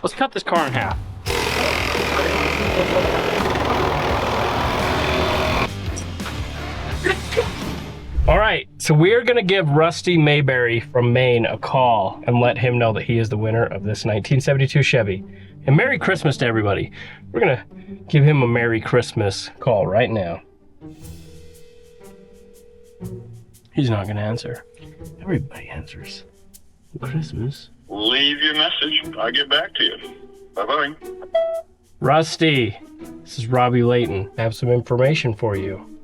Let's cut this car in half. All right, so we're gonna give Rusty Mayberry from Maine a call and let him know that he is the winner of this 1972 Chevy. And Merry Christmas to everybody. We're gonna give him a Merry Christmas call right now. He's not gonna answer. Everybody answers. Christmas. Leave your message. I'll get back to you. Bye-bye. Rusty, this is Robbie Layton. I have some information for you.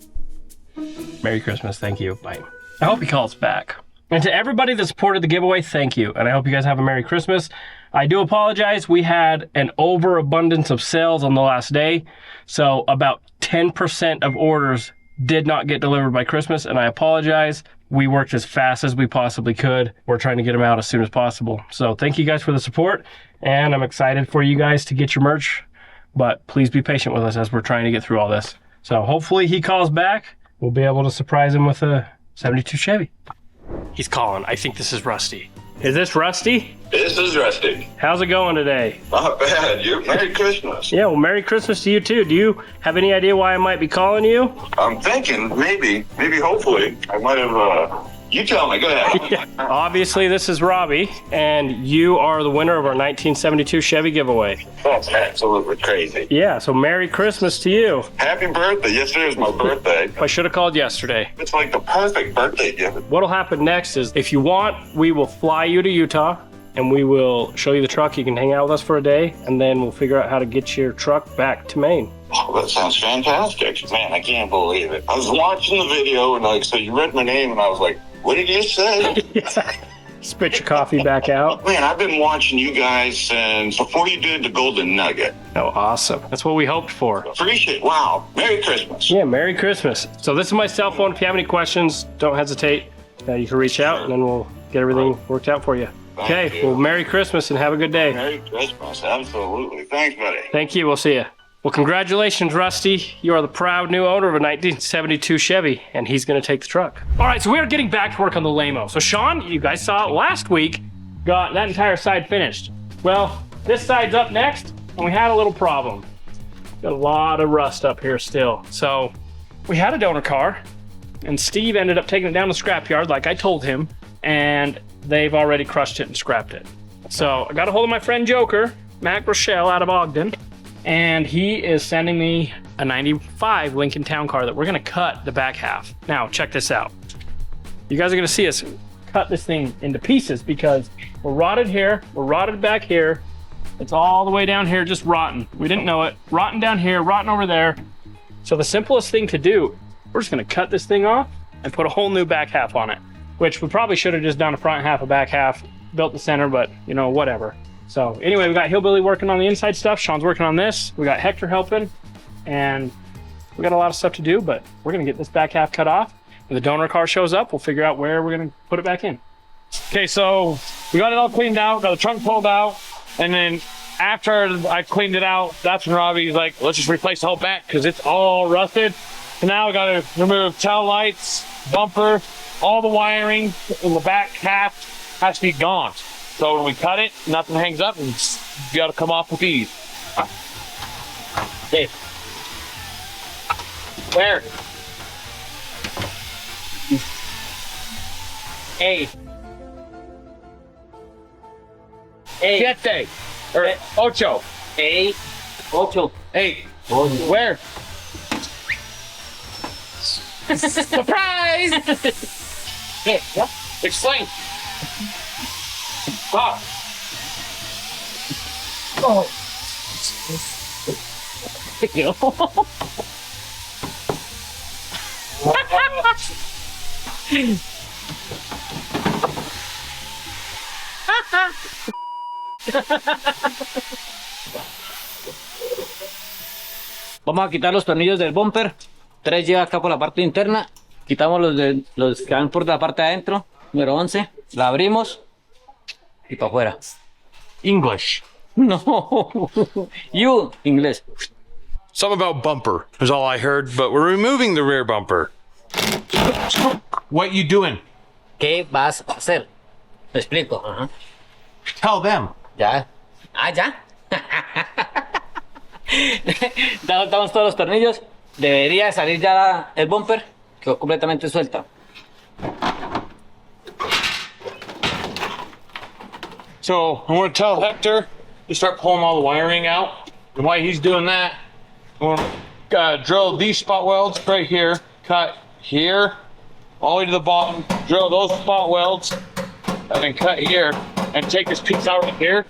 Merry Christmas, thank you, bye. I hope he calls back. And to everybody that supported the giveaway, thank you. And I hope you guys have a Merry Christmas. I do apologize, we had an overabundance of sales on the last day. So about 10% of orders did not get delivered by Christmas, and I apologize. We worked as fast as we possibly could. We're trying to get them out as soon as possible. So thank you guys for the support, and I'm excited for you guys to get your merch, but please be patient with us as we're trying to get through all this. So hopefully he calls back. We'll be able to surprise him with a 72 Chevy. He's calling. I think this is Rusty. Is this Rusty? This is Rusty. How's it going today? Not bad. You. Merry Christmas. Yeah, well, Merry Christmas to you too. Do you have any idea why I might be calling you? I'm thinking maybe, hopefully, I might have, you tell me, go ahead. Yeah. Obviously, this is Robbie, and you are the winner of our 1972 Chevy giveaway. That's absolutely crazy. Yeah, so Merry Christmas to you. Happy birthday. Yesterday was my birthday. I should have called yesterday. It's like the perfect birthday gift. What'll happen next is, if you want, we will fly you to Utah, and we will show you the truck. You can hang out with us for a day, and then we'll figure out how to get your truck back to Maine. Oh, that sounds fantastic. Man, I can't believe it. I was watching the video, and so you read my name, and I was like, what did you say? Yeah. Spit your coffee back out. Man, I've been watching you guys since before you did the Golden Nugget. Oh, awesome. That's what we hoped for. Appreciate it. Wow. Merry Christmas. Yeah, Merry Christmas. So this is my cell phone. If you have any questions, don't hesitate. You can reach out, and then we'll get everything worked out for you. Okay, well, Merry Christmas and have a good day. Merry Christmas. Absolutely. Thanks, buddy. Thank you. We'll see you. Well, congratulations, Rusty. You are the proud new owner of a 1972 Chevy, and he's going to take the truck. All right, so we are getting back to work on the Limo. So Sean, you guys saw it last week, got that entire side finished. Well, this side's up next, and we had a little problem. Got a lot of rust up here still. So we had a donor car, and Steve ended up taking it down to Scrapyard like I told him, and they've already crushed it and scrapped it. So I got a hold of my friend Joker, Mac Rochelle out of Ogden, and he is sending me a 95 Lincoln Town Car that we're gonna cut the back half. Now, check this out. You guys are gonna see us cut this thing into pieces because we're rotted here, we're rotted back here. It's all the way down here, just rotten. We didn't know it. Rotten down here, rotten over there. So the simplest thing to do, we're just gonna cut this thing off and put a whole new back half on it, which we probably should have just done a front half, a back half, built the center, but you know, whatever. So anyway, we got Hillbilly working on the inside stuff. Sean's working on this. We got Hector helping, and we got a lot of stuff to do, but we're gonna get this back half cut off. When the donor car shows up, we'll figure out where we're gonna put it back in. Okay, so we got it all cleaned out, got the trunk pulled out, and then after I cleaned it out, that's when Robbie's like, let's just replace the whole back because it's all rusted. So now we gotta remove tail lights, bumper, all the wiring in the back half has to be gone. So when we cut it, nothing hangs up and you gotta come off with these. Okay. Where? Eight. Siete. Or ocho. Eight. Ocho. Eight. Where? Surprise! Yeah. Explain. Ah. Oh. Vamos a quitar los tornillos del bumper. 3 llega acá por la parte interna. Quitamos los que van por la parte de adentro. Número 11. La abrimos. Y para afuera. English. No. You, inglés. Something about bumper is all I heard, but we're removing the rear bumper. What you doing? ¿Qué vas a hacer? Me explico. Tell them. Ya. Ah, ya. Damos todos los tornillos. Debería salir ya el bumper. Quedó completamente suelta. So I'm going to tell Hector to start pulling all the wiring out. And while he's doing that, I'm going to drill these spot welds right here, cut here, all the way to the bottom, drill those spot welds, and then cut here, and take this piece out right here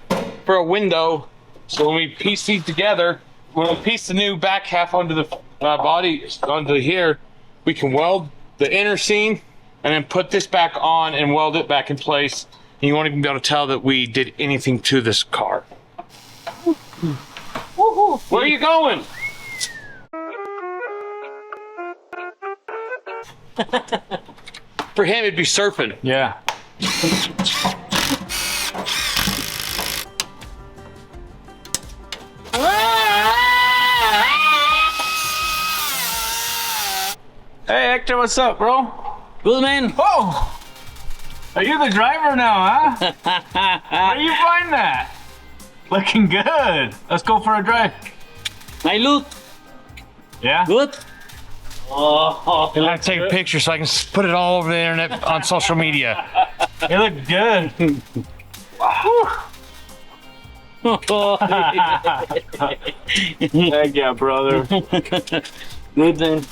for a window. So when we piece these together, when we piece the new back half onto the body, onto here, we can weld the inner seam and then put this back on and weld it back in place. And you won't even be able to tell that we did anything to this car. Where are you going? For him, it'd be surfing. Yeah. Hey Hector, what's up, bro? Good man. Oh! Are you the driver now, huh? Where do you find that? Looking good. Let's go for a drive. My look. Yeah? Good. I have to take a picture so I can put it all over the internet on social media. You look good. Heck yeah, brother. Good man.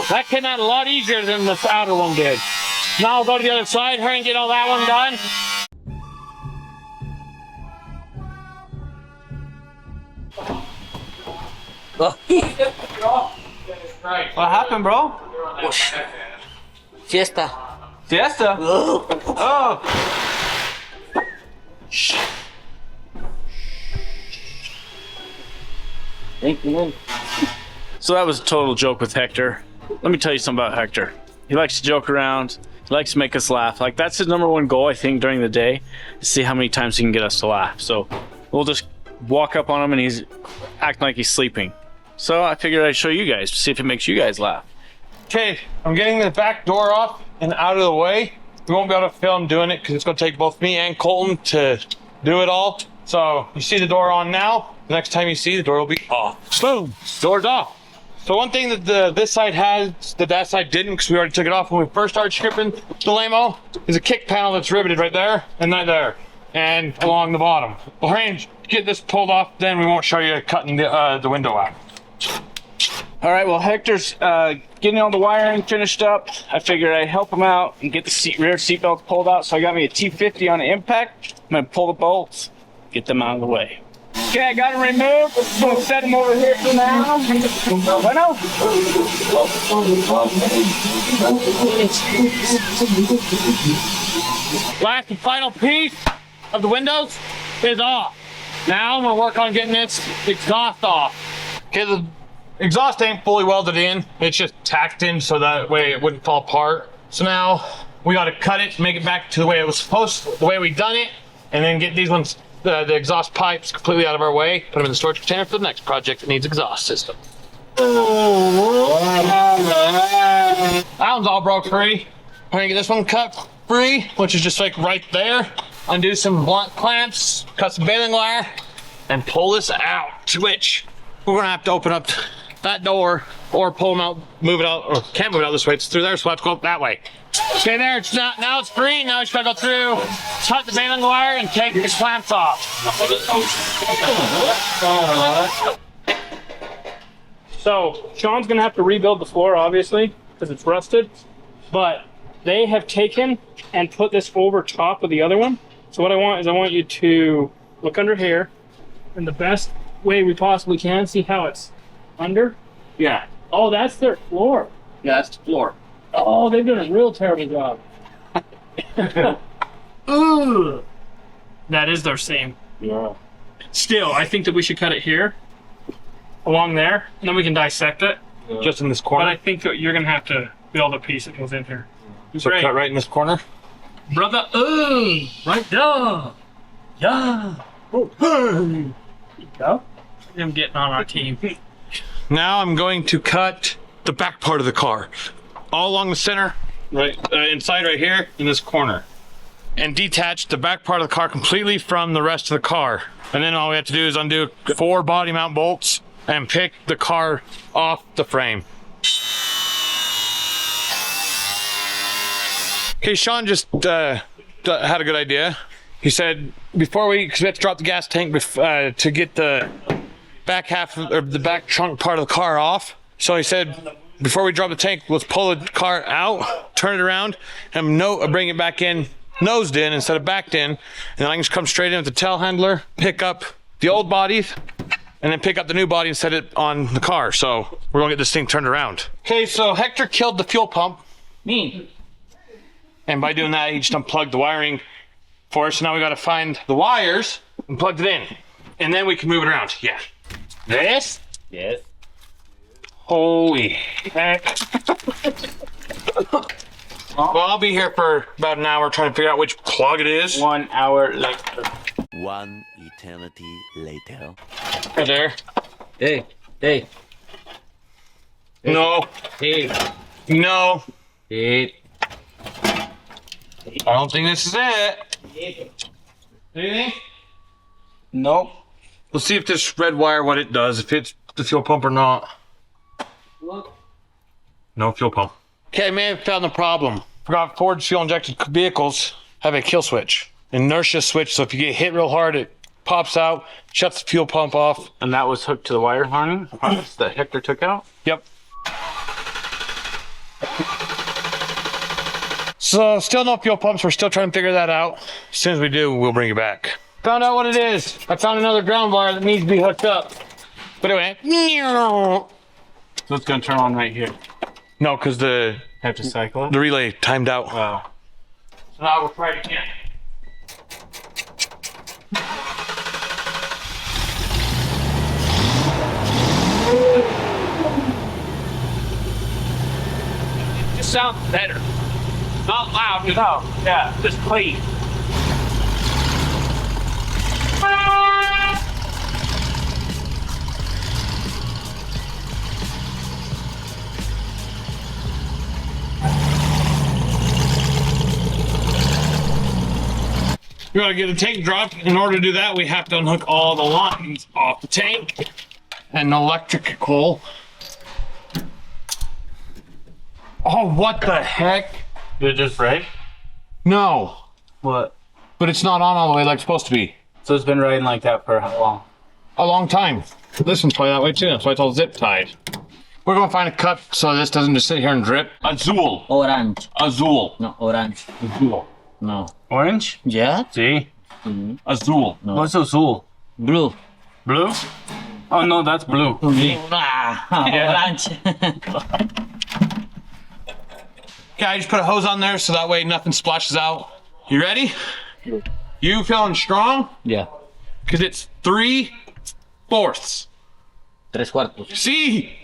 That came out a lot easier than the outer one did. Now I'll go to the other side, hurry and get all that one done. What happened, bro? Fiesta. Fiesta? Oh. Thank you, man. So that was a total joke with Hector. Let me tell you something about Hector. He likes to joke around. He likes to make us laugh. Like, that's his #1 goal, I think, during the day, to see how many times he can get us to laugh. So we'll just walk up on him and he's acting like he's sleeping. So I figured I'd show you guys to see if it makes you guys laugh. Okay, I'm getting the back door off and out of the way. We won't be able to film doing it because it's going to take both me and Colton to do it all. So you see the door on now. The next time you see, the door will be off. Boom, door's off. So one thing that this side has that side didn't, because we already took it off when we first started shipping the Limo, is a kick panel that's riveted right there and right there and along the bottom. We'll get this pulled off, then we won't show you cutting the window out. All right, well, Hector's getting all the wiring finished up. I figured I'd help him out and get the rear seat belts pulled out. So I got me a T50 on the impact. I'm gonna pull the bolts, get them out of the way. Okay, I got them removed. I'm gonna set them over here for now. Bueno. Last and final piece of the windows is off. Now I'm gonna work on getting this exhaust off. Okay, the exhaust ain't fully welded in. It's just tacked in so that way it wouldn't fall apart. So now we gotta cut it, make it back to the way it was supposed, the way we done it, and then get these ones, the exhaust pipes completely out of our way, put them in the storage container for the next project that needs exhaust system. That one's all broke free. I'm gonna get this one cut free, which is just like right there. Undo some blunt clamps, cut some baling wire, and pull this out, which we're gonna have to open up that door or pull them out, move it out, or can't move it out this way. It's through there, so we'll have to go up that way. Okay, there, it's not, now it's free. Now it's gotta go through, cut the baling wire, and take the clamps off. So Sean's gonna have to rebuild the floor, obviously, because it's rusted. But they have taken and put this over top of the other one. So what I want is I want you to look under here in the best way we possibly can. See how it's under? Yeah. Oh, that's their floor. Yeah, that's the floor. Oh, they've done a real terrible job. Ooh. That is their seam. Yeah. Still, I think that we should cut it here, along there, and then we can dissect it. Just in this But corner. I think that you're gonna have to build a piece that goes in here. So Great. cut right in this corner. Brother, right there. Yeah. Oh, hey. Go. I'm getting on our team. Now I'm going to cut the back part of the car. All along the center, right inside right here in this corner, and detach the back part of the car completely from the rest of the car. And then all we have to do is undo 4 body mount bolts and pick the car off the frame. Okay, Sean just had a good idea. He said because we have to drop the gas tank to get the back half or the back trunk part of the car off. So he said, before we drop the tank, let's pull the car out, turn it around, and bring it back in, nosed in instead of backed in. And then I can just come straight in with the telehandler, pick up the old bodies, and then pick up the new body and set it on the car. So we're gonna get this thing turned around. Okay, so Hector killed the fuel pump. Me. And by doing that, he just unplugged the wiring for us. So now we gotta find the wires and plug it in. And then we can move it around. Yeah. This? Yes. Holy heck. Well, I'll be here for about an hour trying to figure out which plug it is. 1 hour later. One eternity later. Right there. Hey, hey, No. hey, No. hey. I don't think this is it. Anything? Nope. We'll see if this red wire, what it does, if it's the fuel pump or not. No fuel pump. Okay, man, found the problem. Forgot Ford's fuel injected vehicles have a kill switch, inertia switch. So if you get hit real hard, it pops out, shuts the fuel pump off. And that was hooked to the wire harness that Hector took out? Yep. So still no fuel pumps. We're still trying to figure that out. As soon as we do, we'll bring it back. Found out what it is. I found another ground wire that needs to be hooked up. But anyway, So it's gonna turn on right here. no, because the Have to cycle it? relay timed out. Wow. So now we'll try it again. It just sounds better. Not loud, no. Yeah, just clean. We gotta get the tank dropped. In order to do that, we have to unhook all the lines off the tank and electrical. Oh, what the heck? Did it just break? No, What? but it's not on all the way like it's supposed to be. So it's been riding like that for how long? A long time. This one's probably that way too. That's why it's all zip tied. We're gonna find a cup so this doesn't just sit here and drip. Azul. Orange. Azul. No, orange. Azul. No. Orange? Yeah? See? Azul. What's azul? Blue. Blue? Oh no, that's blue. Ah, orange. Okay, I just put a hose on there so that way nothing splashes out. You ready? You feeling strong? Yeah. Because it's 3/4. 3/4. See?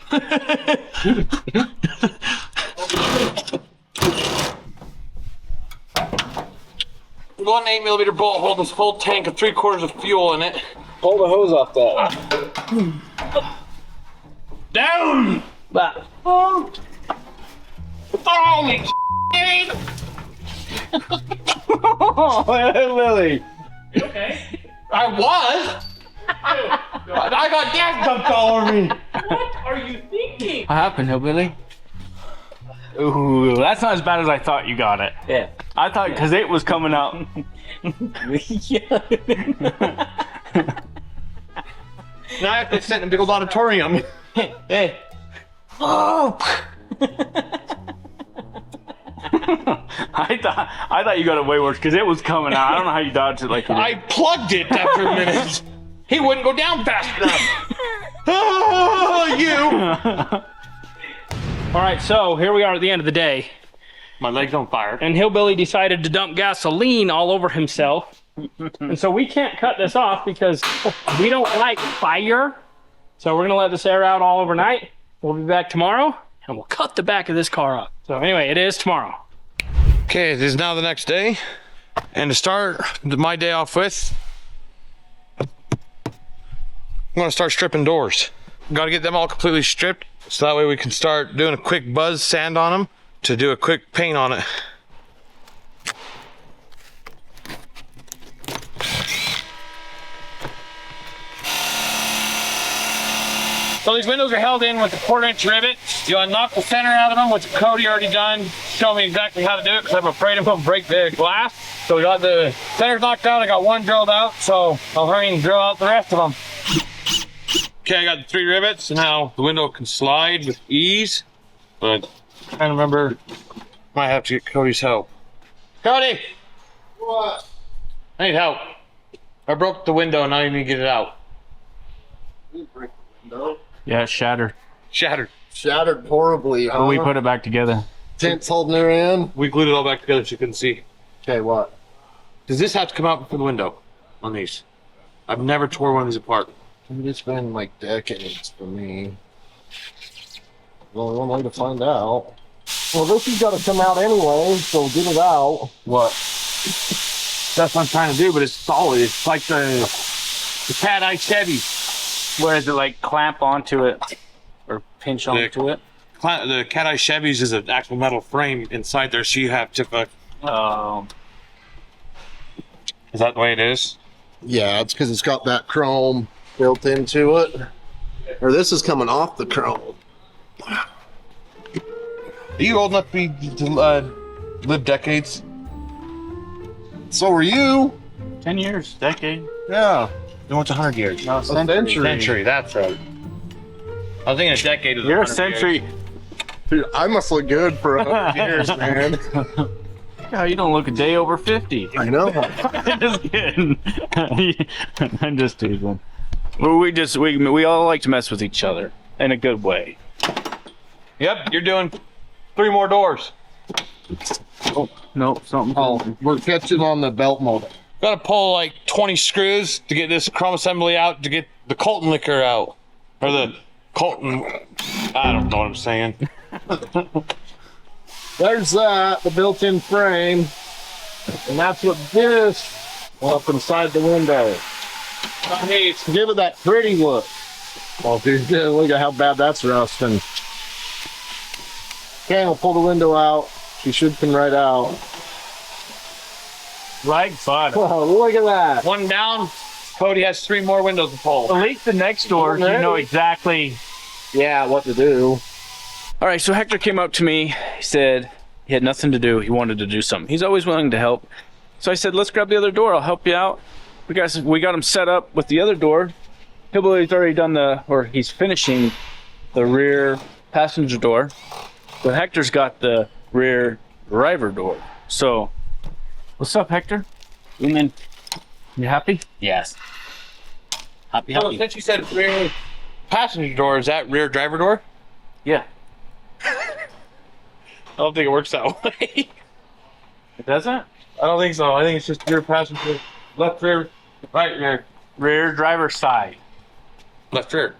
We're going 8mm bolt, hold this whole tank of 3/4 of fuel in it. Pull the hose off that. Down! Bah. Holy Lily. Okay. I was! I got gas dumped all over me. What are you thinking? What happened, Hillbilly? Ooh, that's not as bad as I thought you got it. Yeah. I thought because it was coming out. Now I have to sit in a big old auditorium. Hey. Oh. I thought you got it way worse because it was coming out. I don't know how you dodged it like you did. I plugged it after a minute. He wouldn't go down fast enough. Oh, you! All right, so here we are at the end of the day, My leg's on fire. and Hillbilly decided to dump gasoline all over himself. And so we can't cut this off because we don't like fire. So we're gonna let this air out all overnight. We'll be back tomorrow, and we'll cut the back of this car up. So anyway, it is tomorrow. Okay, it is now the next day. And to start my day off with, I'm gonna start stripping doors. Gotta get them all completely stripped, so that way we can start doing a quick buzz sand on them to do a quick paint on it. So these windows are held in with a 1/4-inch rivet. You knock the center out of them, which Cody already done. Showed me exactly how to do it because I'm afraid I'm going to break the glass. So we got the centers knocked out. I got one drilled out, so I'll hurry and drill out the rest of them. Okay, I got the 3 rivets, and now the window can slide with ease. But I can't remember. Might have to get Cody's help. Cody! What? I need help. I broke the window, now you need to get it out. No. Yeah, it's shattered. Shattered. Shattered horribly, huh? But we put it back together. Tent's holding her in. We glued it all back together so you couldn't see. Okay, what? Does this have to come out from the window on these? I've never tore one of these apart. It's been like decades for me. Well, we won't need to find out. Well, this has got to come out anyway, so get it out. What? That's what I'm trying to do, but it's solid. It's like the cat eye Chevy. Where does it like clamp onto it or pinch onto it? The cat eye Chevys is an actual metal frame inside there, so you have to. Is that the way it is? Yeah, it's because it's got that chrome built into it. Or this is coming off the chrome. Are you old enough to live decades? So are you. 10 years, decade. Yeah. No, it's 100 years. No, A century. Century, that's right. I was thinking a decade is You're a 100 century. years. Dude, I must look good for 100 years, man. Yeah, you don't look a day over 50. I know. I'm just kidding. I'm just teasing. Well, we all like to mess with each other in a good way. Yep, you're doing 3 more doors. Oh, no, something. Oh, we're catching on the belt motor. Gotta pull like 20 screws to get this chrome assembly out to get the Colton liquor out. Or the Colton, I don't know what I'm saying. There's that, the built-in frame. And that's what this up inside the window. Hey, give it that pretty look. Well, dude, look at how bad that's rusting. Okay, we'll pull the window out. She should come right out. Like butter. Oh, look at that. One down, Cody has 3 more windows to pull. At least the next door, you know exactly. Yeah, what to do. All right, so Hector came up to me. He said he had nothing to do. He wanted to do something. He's always willing to help. So I said, let's grab the other door. I'll help you out. We got him set up with the other door. Hillbilly's already done he's finishing the rear passenger door. But Hector's got the rear driver door. So, what's up, Hector? You happy? Yes. Happy, So happy. since you said rear passenger door, is that rear driver door? Yeah. I don't think it works that way. It doesn't? I don't think so. I think it's just rear passenger, left rear, right rear, Rear driver side. left rear.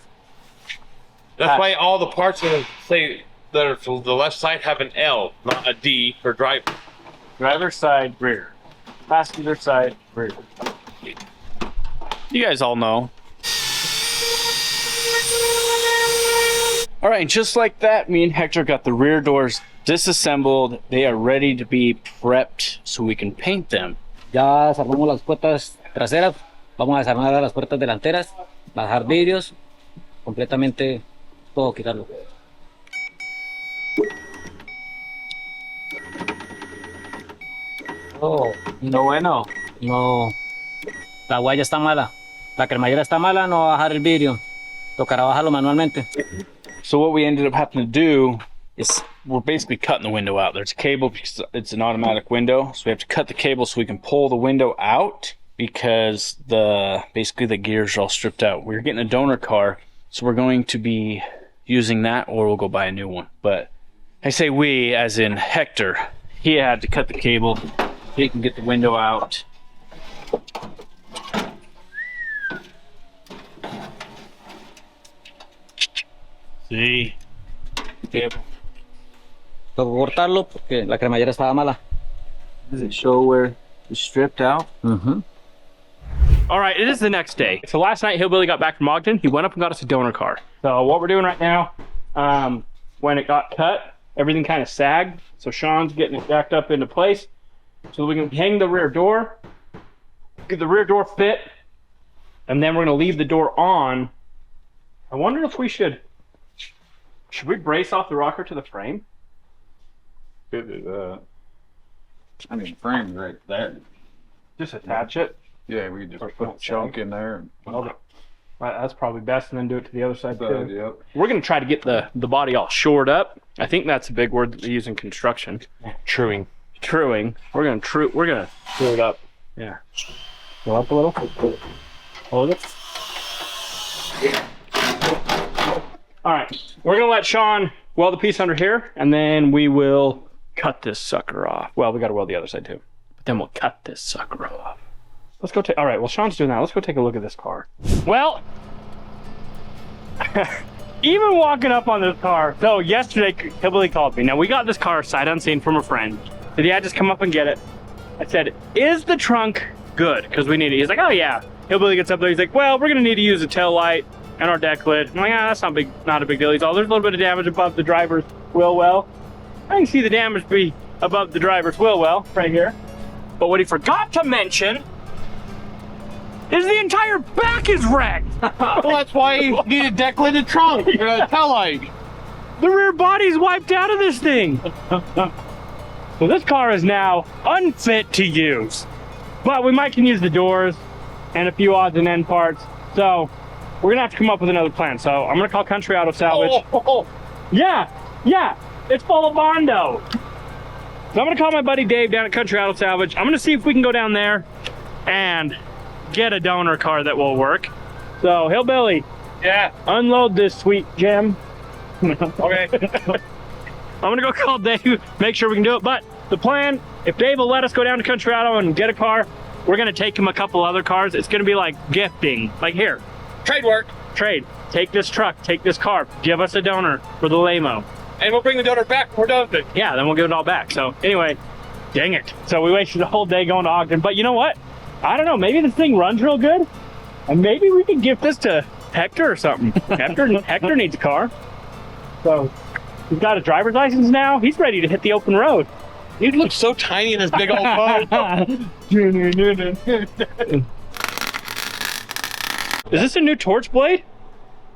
That's why all the parts that say that are to the left side have an L, not a D for driver. Driver side, rear. Passenger side, rear. You guys all know. All right, just like that, me and Hector got the rear doors disassembled. They are ready to be prepped so we can paint them. Ya desarmamos las puertas traseras. Vamos a desarmar ahora las puertas delanteras. Bajar vidrios. Completamente todo quitarlo. Oh, no bueno. No. La guaya está mala. La cremallera está mala, no va a bajar el vidrio. Tocará bajarlo manualmente. So what we ended up having to do is we're basically cutting the window out. There's a cable because it's an automatic window. So we have to cut the cable so we can pull the window out because basically the gears are all stripped out. We're getting a donor car, so we're going to be using that or we'll go buy a new one. But I say we as in Hector. He had to cut the cable so he can get the window out. See? Cable. Tengo que cortarlo porque la cremallera estaba mala. Does it show where it's stripped out? Mm-hmm. All right, it is the next day. So last night, Hillbilly got back from Ogden. He went up and got us a donor car. So what we're doing right now, when it got cut, everything kind of sagged. So Sean's getting it jacked up into place so we can hang the rear door, get the rear door fit, and then we're gonna leave the door on. I wonder if we should we brace off the rocker to the frame? Could do that. I mean, frame's right there. Just attach it. Yeah, we could Or just put put a a chunk in there. Right, that's probably best, and then do it to the other side too. Yep. We're gonna try to get the body all shored up. I think that's a big word that they use in construction. Truing. Truing. We're gonna true it up. Yeah. Go up a little. Hold it. All right. We're gonna let Sean weld the piece under here, and then we will cut this sucker off. Well, we gotta weld the other side too. But then we'll cut this sucker off. Let's go take, all right, well, Sean's doing that. Let's go take a look at this car. Well, even walking up on this car, so yesterday, Hillbilly called me. Now, we got this car sight unseen from a friend. Said, yeah, just come up and get it. I said, is the trunk good? Because we need it. He's like, oh, yeah. Hillbilly gets up there. He's like, well, we're going to need to use a tail light and our deck lid. I'm like, ah, that's not a big deal. He's all, there's a little bit of damage above the driver's wheel well. I can see the damage be above the driver's wheel well right here. But what he forgot to mention is the entire back is wrecked. Well, that's why you need a deck lid and trunk. You're a tail light. The rear body's wiped out of this thing. So this car is now unfit to use. But we might can use the doors and a few odds and end parts. So we're gonna have to come up with another plan. So I'm gonna call Country Auto Salvage. Yeah, it's full of Bondo. So I'm gonna call my buddy Dave down at Country Auto Salvage. I'm gonna see if we can go down there and get a donor car that will work. So Hillbilly, Yeah. unload this sweet gem. Okay. I'm gonna go call Dave, make sure we can do it. But the plan, if Dave will let us go down to Country Auto and get a car, we're gonna take him a couple other cars. It's gonna be like gifting. Like, here, Trade work. trade, take this truck, take this car, give us a donor for the Limo. And we'll bring the donor back when we're done with it. Yeah, then we'll give it all back. So anyway, dang it. So we wasted the whole day going to Ogden. But you know what? I don't know, maybe this thing runs real good. And maybe we can gift this to Hector or something. Hector needs a car. So he's got a driver's license now. He's ready to hit the open road. He looks so tiny in his big old boat. Is this a new torch blade?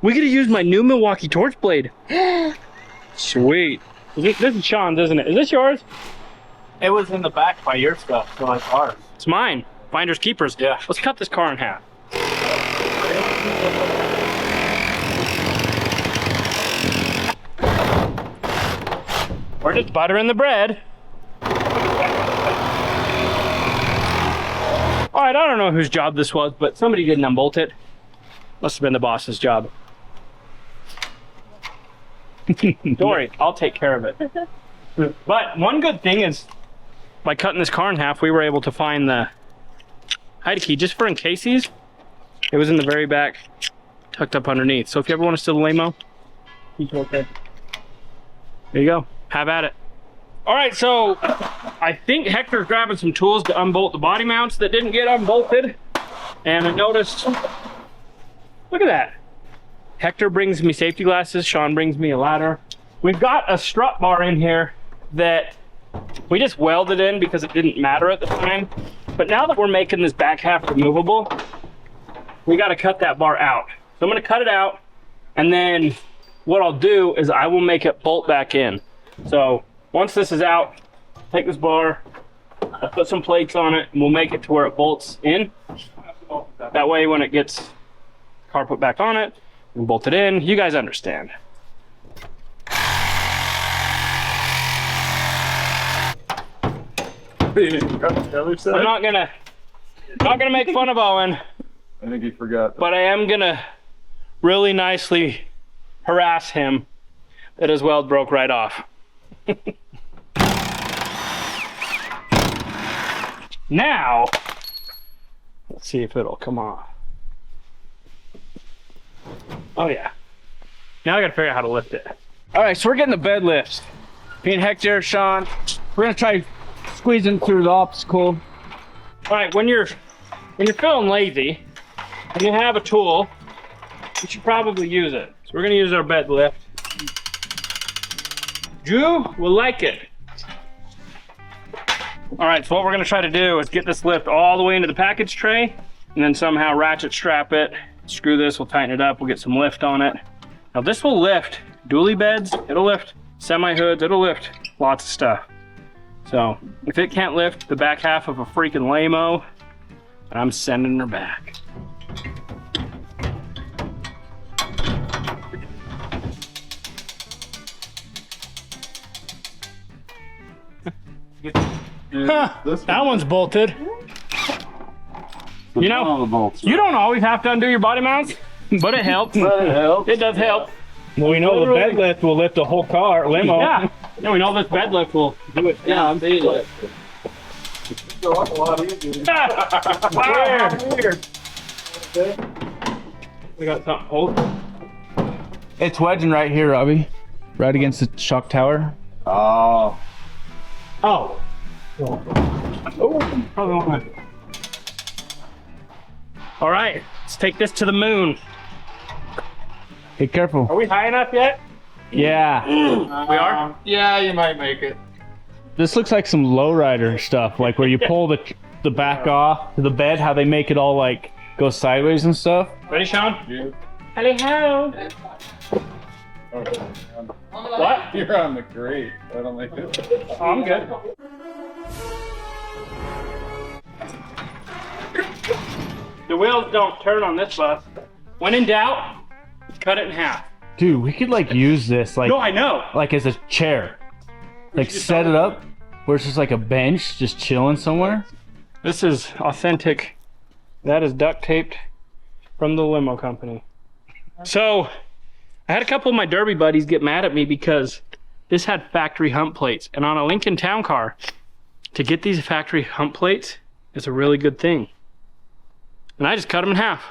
We could have used my new Milwaukee torch blade. Sweet. This is Sean's, isn't it? Is this yours? It was in the back by your stuff, so it's ours. It's mine. Finders keepers. Yeah. Let's cut this car in half. We're just buttering the bread. All right, I don't know whose job this was, but somebody didn't unbolt it. Must have been the boss's job. Don't worry, I'll take care of it. But one good thing is, by cutting this car in half, we were able to find the hide key just for in cases. It was in the very back, tucked up underneath. So if you ever want to steal the Limo, he's okay. There you go. Have at it. All right, so I think Hector's grabbing some tools to unbolt the body mounts that didn't get unbolted. And I noticed, look at that. Hector brings me safety glasses. Sean brings me a ladder. We've got a strut bar in here that we just welded in because it didn't matter at the time. But now that we're making this back half removable, we got to cut that bar out. So I'm going to cut it out, and then what I'll do is I will make it bolt back in. So once this is out, take this bar, I'll put some plates on it, and we'll make it to where it bolts in. That way when it gets the car put back on it, we bolt it in. You guys understand. I'm not gonna make fun of Owen. I think he forgot. But I am gonna really nicely harass him that his weld broke right off. Now, let's see if it'll come off. Oh yeah. Now I gotta figure out how to lift it. All right, so we're getting the bed lift. Me and Hector, Sean, we're gonna try squeezing through the obstacle. All right, when you're feeling lazy and you have a tool, you should probably use it. So we're gonna use our bed lift. Drew will like it. All right, so what we're gonna try to do is get this lift all the way into the package tray and then somehow ratchet strap it. Screw this, we'll tighten it up, we'll get some lift on it. Now this will lift dually beds, it'll lift semi-hoods, it'll lift lots of stuff. So if it can't lift the back half of a freaking Limo, I'm sending her back. Huh, that one's bolted. You know, you don't always have to undo your body mounts, but it helps. It does help. Well, we know the bed lift will lift the whole car, limo. Yeah, we know this bed lift will do it. Yeah, I'm seeing it. Weird. We got something holding. It's wedging right here, Robbie. Right against the shock tower. Oh. Oh. Probably won't. All right, let's take this to the moon. Be careful. Are we high enough yet? Yeah. We are? Yeah, you might make it. This looks like some lowrider stuff, like where you pull the back off the bed, how they make it all like go sideways and stuff. Ready, Sean? Yeah. Hello. What? You're on the grate. I don't think it. Oh, I'm good. The wheels don't turn on this bus. When in doubt, cut it in half. Dude, we could like use this like No, I know. like as a chair. Like set it up where it's just like a bench just chilling somewhere. This is authentic. That is duct taped from the limo company. So, I had a couple of my derby buddies get mad at me because this had factory hump plates. And on a Lincoln Town Car, to get these factory hump plates is a really good thing. And I just cut them in half.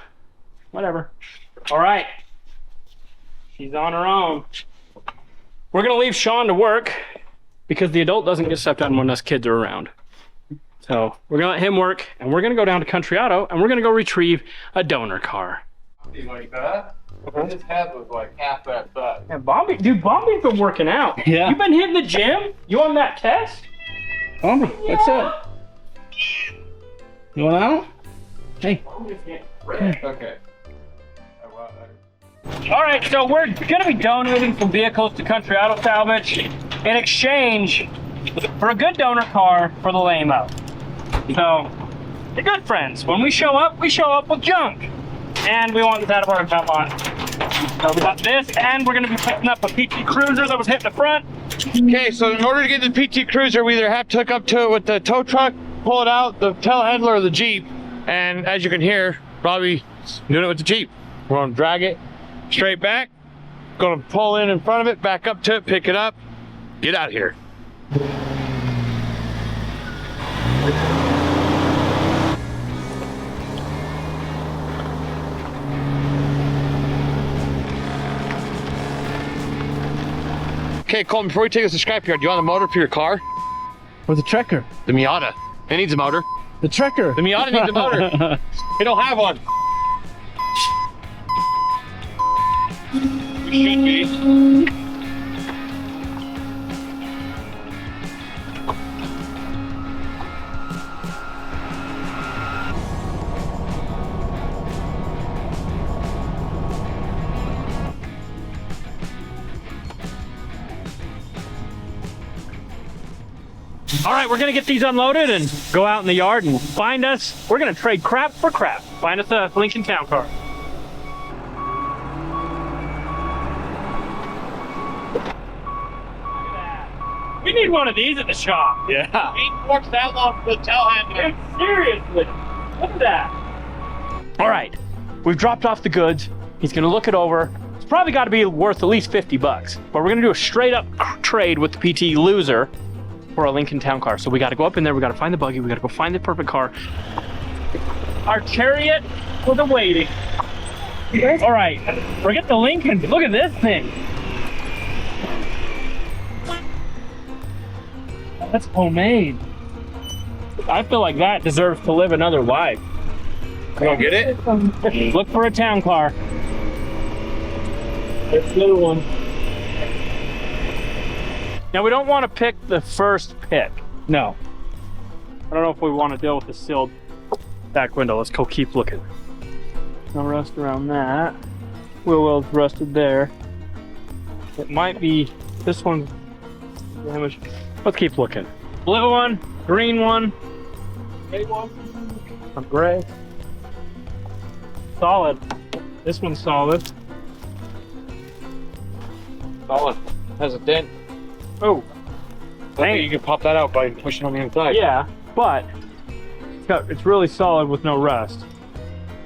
Whatever. All right. She's on her own. We're gonna leave Sean to work because the adult doesn't get stuff done when us kids are around. So we're gonna let him work and we're gonna go down to Country Auto and we're gonna go retrieve a donor car. Like that? His head was like half that size. Yeah, Bombi's been working out. Yeah. You been hitting the gym? You on that test? Bombi, what's up? You want out? Hey. Okay. All right, so we're gonna be donating some vehicles to Country Auto Salvage in exchange for a good donor car for the Limo. So, they're good friends. When we show up with junk. And we want this out of our account line. So we got this, and we're gonna be picking up a PT Cruiser that was hitting the front. Okay, so in order to get the PT Cruiser, we either have to hook up to it with the tow truck, pull it out, the telehandler, or the Jeep. And as you can hear, Robbie's doing it with the Jeep. We're gonna drag it straight back, gonna pull in front of it, back up to it, pick it up, get out of here. Okay, Colton, before we take this to Scrapyard, do you want a motor for your car? Or the Trekker. The Miata. It needs a motor. The Trekker. The Miata needs a motor. It don't have one. It should be. All right, we're gonna get these unloaded and go out in the yard and find us. We're gonna trade crap for crap. Find us a Lincoln Town Car. Look at that. We need one of these at the shop. Yeah. Ain't worked that long for the telehandler. Seriously, look at that. All right, we've dropped off the goods. He's gonna look it over. It's probably gotta be worth at least 50 bucks, but we're gonna do a straight up trade with the PT Loser for a Lincoln Town Car. So we gotta go up in there, we gotta find the buggy, we gotta go find the perfect car. Our chariot for the waiting. All right, forget the Lincoln, look at this thing. That's homemade. I feel like that deserves to live another life. You gonna get it? Look for a town car. It's a little one. Now we don't want to pick the first pick. No. I don't know if we want to deal with the sealed back window. Let's go keep looking. No rust around that. Wheel well's rusted there. It might be this one damaged. Let's keep looking. Blue one, green one, gray one, a gray. Solid. This one's solid. Solid. Has a dent. Oh, I think you can pop that out by pushing on the inside. yeah, but it's really solid with no rust.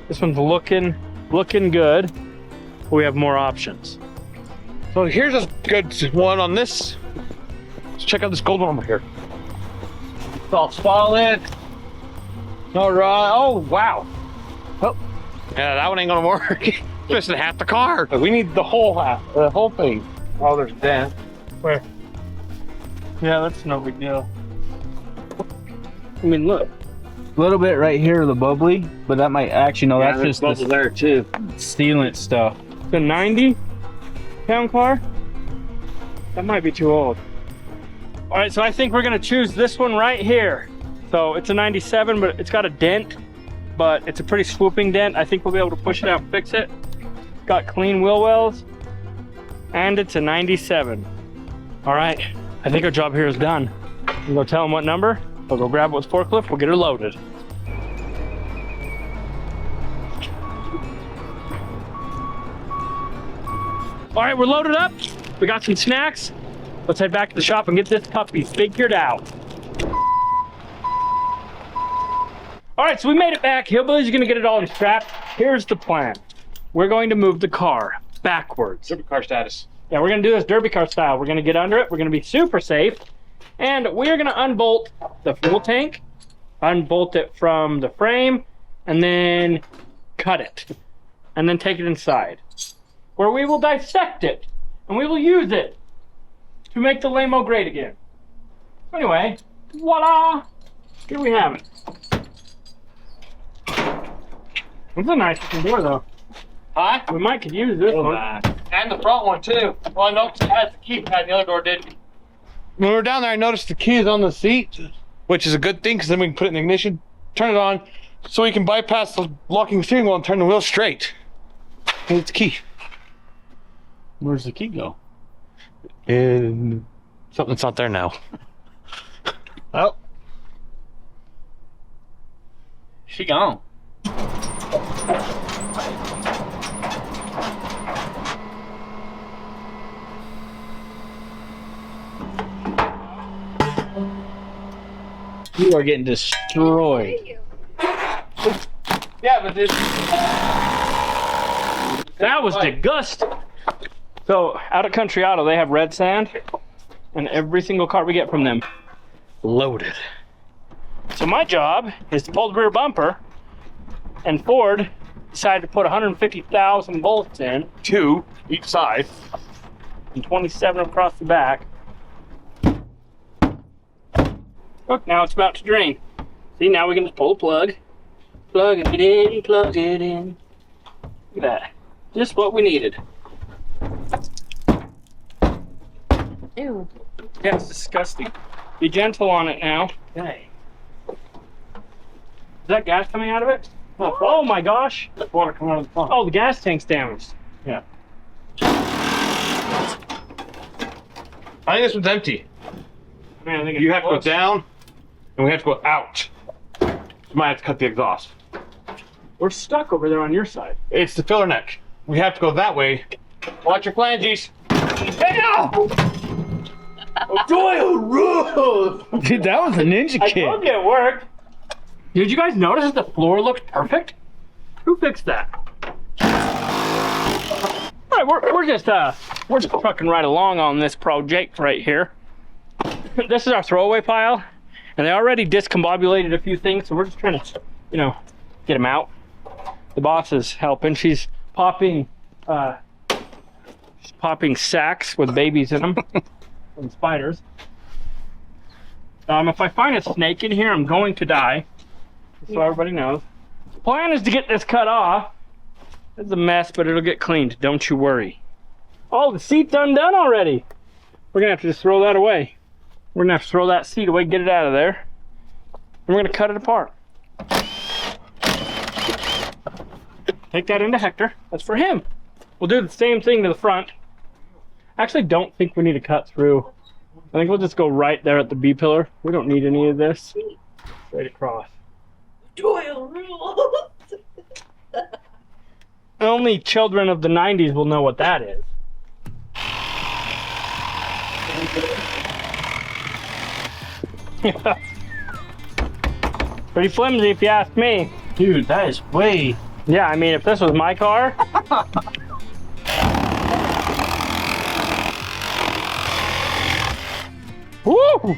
This one's looking good. We have more options. So here's a good one on this. Let's check out this gold one over here. It's all solid. No rust. Oh, wow. Oh. Yeah, that one ain't gonna work. Missing half the car. We need the whole thing. Oh, there's a dent. Where? Yeah, that's no big deal. I mean, look. A little bit right here, the bubbly, but that might actually, no, that's just bubble the there too. sealant stuff. The 90 pound car? That might be too old. All right, so I think we're gonna choose this one right here. So it's a 97, but it's got a dent, but it's a pretty swooping dent. I think we'll be able to push it out and fix it. Got clean wheel wells, and it's a 97. All right, I think our job here is done. We'll go tell them what number. We'll go grab it with forklift. We'll get her loaded. All right, we're loaded up. We got some snacks. Let's head back to the shop and get this puppy figured out. All right, so we made it back. Hillbilly's gonna get it all strapped. Here's the plan. We're going to move the car backwards. Derby car status. Yeah, we're gonna do this derby car style. We're gonna get under it. We're gonna be super safe. And we're gonna unbolt the fuel tank, unbolt it from the frame, and then cut it. And then take it inside, where we will dissect it. And we will use it to make the Limo great again. Anyway, voila! Here we have it. It's a nice looking door though. Huh? We might could use this one. And the front one too. Well, I noticed it has the keypad, the other door didn't. When we were down there, I noticed the key is on the seat, which is a good thing because then we can put it in the ignition, turn it on, so we can bypass the locking steering wheel and turn the wheel straight. And it's the key. Where's the key go? And something's not there now. Oh. She gone. You are getting destroyed. Yeah, but this. That was disgusting. So out at Country Auto, they have red sand, and every single car we get from them loaded. So my job is to pull the rear bumper, and Ford decided to put 150,000 bolts in, 2 each side. and 27 across the back. Look, now it's about to drain. See, now we can just pull the plug, plug it in, plug it in. Look at that, just what we needed. Ew. Yeah, it's disgusting. Be gentle on it now. Okay. Is that gas coming out of it? Oh my gosh. Water coming out of the pump. Oh, the gas tank's damaged. Yeah. I think this one's empty. Man, I think You have to go close. down, and we have to go out. You might have to cut the exhaust. We're stuck over there on your side. It's the filler neck. We have to go that way. Watch your flanges. Dude, that was a ninja I kick. told you it worked. Did you guys notice that the floor looked perfect? Who fixed that? All right, we're just trucking right along on this project right here. This is our throwaway pile, and they already discombobulated a few things, so we're just trying to, get them out. The boss is helping. She's popping sacks with babies in them from spiders. If I find a snake in here, I'm going to die. Just so everybody knows. The plan is to get this cut off. It's a mess, but it'll get cleaned. Don't you worry. Oh, the seat's undone already. we're gonna have to just throw that away. We're gonna have to throw that seat away, get it out of there. And we're gonna cut it apart. Take that into Hector. That's for him. We'll do the same thing to the front. I actually don't think we need to cut through. I think we'll just go right there at the B pillar. We don't need any of this. Straight across. Doyle rules. Only children of the 90s will know what that is. Pretty flimsy if you ask me. Dude, that is way. Yeah, I mean, if this was my car. Woo!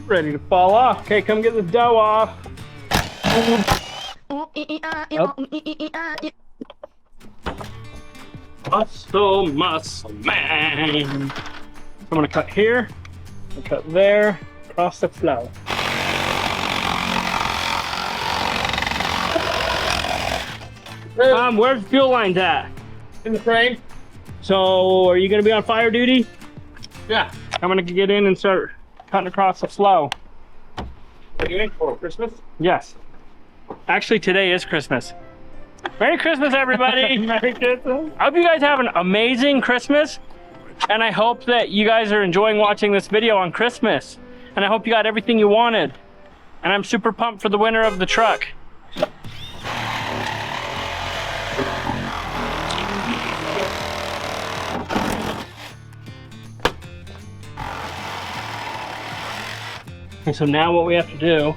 Ready to fall off. Okay, come get the dough off. Muscle man. I'm gonna cut here, I'll cut there, across the flow. Where's the fuel lines at? In the frame? So, are you gonna be on fire duty? Yeah. I'm gonna get in and start cutting across the flow. What are you in for, Christmas? Yes. Actually, today is Christmas. Merry Christmas, everybody! Merry Christmas! I hope you guys have an amazing Christmas, and I hope that you guys are enjoying watching this video on Christmas. And I hope you got everything you wanted. And I'm super pumped for the winner of the truck. And so now what we have to do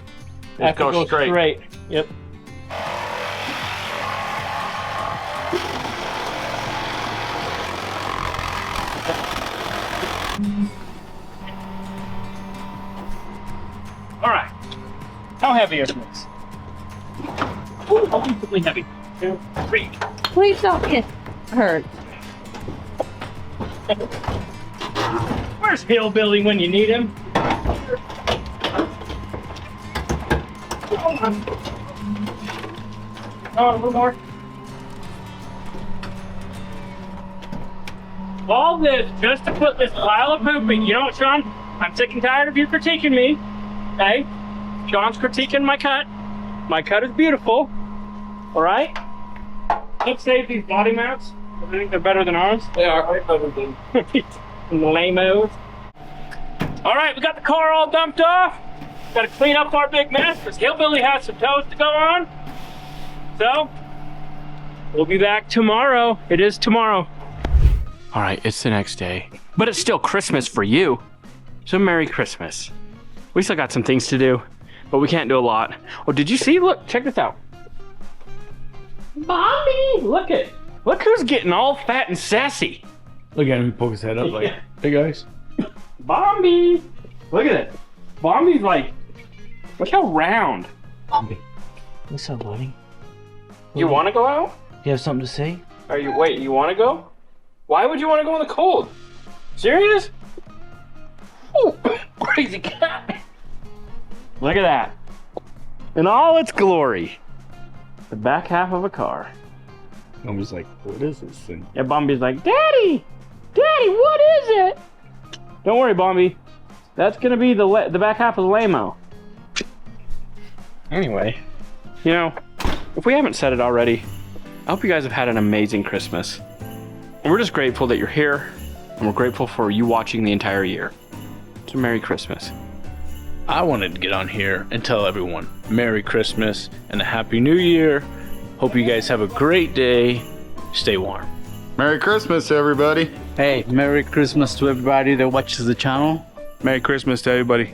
is go straight. Yep. All right. How heavy is this? Ooh, uncomfortably heavy. 2, 3. Please don't get hurt. Where's Hillbilly when you need him? Oh, a little more. All this just to put this pile of pooping. You know what, Sean? I'm sick and tired of you critiquing me. Okay? Sean's critiquing my cut. My cut is beautiful. All right? Let's save these body mounts. I think they're better than ours. They are. Better than And the Limos. All right, we got the car all dumped off. Got to clean up our big mess because Hillbilly has some toes to go on. So, we'll be back tomorrow. It is tomorrow. All right, it's the next day. But it's still Christmas for you. So Merry Christmas. We still got some things to do, but we can't do a lot. Oh, did you see? Look, check this out. Bobby, look who's getting all fat and sassy. Look at him, he poke his head up like, hey guys. Bombi! Look at it. Bombi's like, look how round. Bombi. What's up, buddy? You want to go out? You have something to say? Wait, you want to go? Why would you want to go in the cold? Serious? Oh, crazy cat. Look at that. In all its glory. The back half of a car. Bombi's like, what is this thing? Yeah, Bombi's like, Daddy, what is it? Don't worry, Bombi. That's gonna be the back half of the Limo. Anyway, you know, if we haven't said it already, I hope you guys have had an amazing Christmas. And we're just grateful that you're here, and we're grateful for you watching the entire year. So Merry Christmas. I wanted to get on here and tell everyone Merry Christmas and a Happy New Year. Hope you guys have a great day. Stay warm. Merry Christmas, everybody. Hey, Merry Christmas to everybody that watches the channel. Merry Christmas to everybody.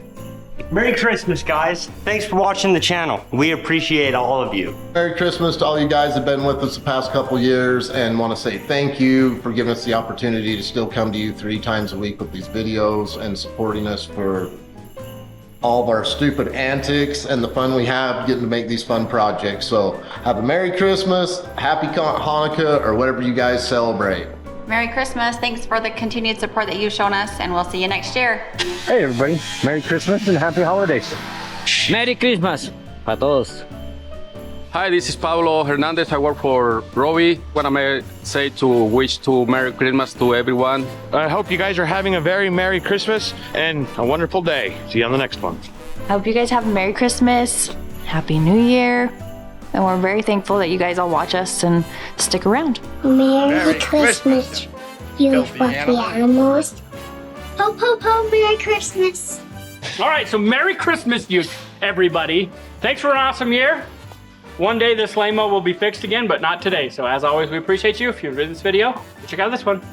Merry Christmas, guys. Thanks for watching the channel. We appreciate all of you. Merry Christmas to all you guys that have been with us the past couple years, and want to say thank you for giving us the opportunity to still come to you 3 times a week with these videos and supporting us for all of our stupid antics and the fun we have getting to make these fun projects. So have a Merry Christmas, Happy Hanukkah, or whatever you guys celebrate. Merry Christmas. Thanks for the continued support that you've shown us, and we'll see you next year. Hey everybody, Merry Christmas and Happy Holidays. Merry Christmas para todos. Hi, this is Pablo Hernandez. I work for Robbie. What am I say to wish to Merry Christmas to everyone? I hope you guys are having a very Merry Christmas and a wonderful day. See you on the next one. I hope you guys have a Merry Christmas, Happy New Year, and we're very thankful that you guys all watch us and stick around. Merry Christmas, you fluffy animals. Ho, ho, ho, Merry Christmas. All right, so Merry Christmas, you everybody. Thanks for an awesome year. One day this Limo will be fixed again, but not today. So as always, we appreciate you. If you enjoyed this video, check out this one.